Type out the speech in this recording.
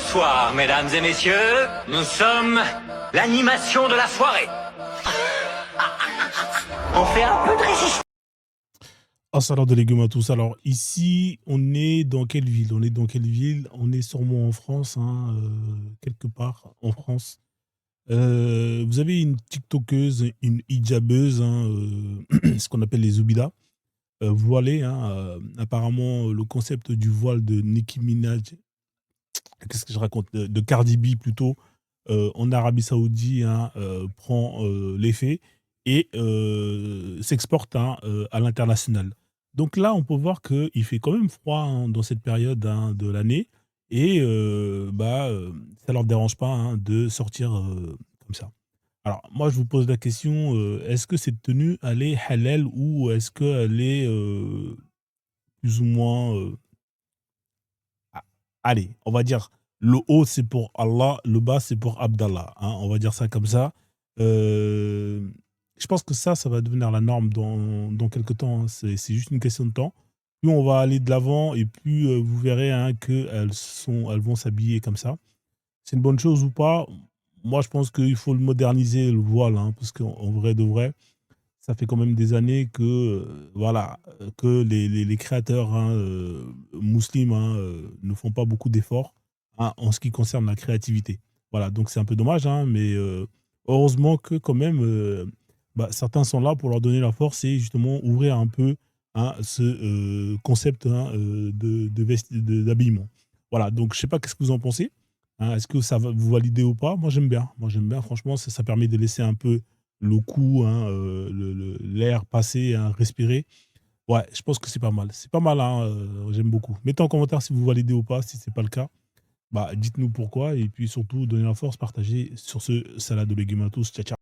Bonsoir, mesdames et messieurs. Nous sommes l'animation de la soirée. On fait un peu de résistance. Assalamu alaikum à tous. Alors ici, on est dans quelle ville? On est dans quelle ville? On est sûrement en France, hein, quelque part en France. Vous avez une TikTokeuse, une hijabeuse, hein, ce qu'on appelle les Zoubidas, voilée, hein, apparemment, le concept du voile de Nicki Minaj, qu'est-ce que je raconte? De Cardi B plutôt, en Arabie Saoudite, hein, prend l'effet et s'exporte, hein, à l'international. Donc là, on peut voir qu'il fait quand même froid, hein, dans cette période, hein, de l'année et ça leur dérange pas, hein, de sortir comme ça. Alors moi, je vous pose la question, est-ce que cette tenue, elle est halal ou est-ce qu'elle est plus ou moins allez, on va dire, le haut, c'est pour Allah, le bas, c'est pour Abdallah, hein, on va dire ça comme ça. Heu, je pense que ça va devenir la norme dans quelque temps, hein. C'est juste une question de temps. Plus on va aller de l'avant et plus, vous verrez, hein, elles vont s'habiller comme ça. C'est une bonne chose ou pas? Moi, je pense qu'il faut le moderniser, le voile, hein, parce qu'en vrai de vrai, ça fait quand même des années que, voilà, que les créateurs, hein, musulmans, hein, ne font pas beaucoup d'efforts, hein, en ce qui concerne la créativité. Voilà, donc c'est un peu dommage, hein, mais heureusement que quand même, certains sont là pour leur donner la force et justement ouvrir un peu, hein, ce, concept, hein, d'habillement. Voilà, donc je sais pas qu'est-ce que vous en pensez? Hein, est-ce que ça va vous validez ou pas? Moi j'aime bien. Moi j'aime bien franchement, ça permet de laisser un peu le cou, hein, l'air passer, hein, respirer. Ouais, je pense que c'est pas mal. C'est pas mal, hein, j'aime beaucoup. Mettez en commentaire si vous validez ou pas. Si c'est pas le cas, dites-nous pourquoi et puis surtout donnez la force, partagez. Sur ce, salade de légumes à tous. Ciao, ciao.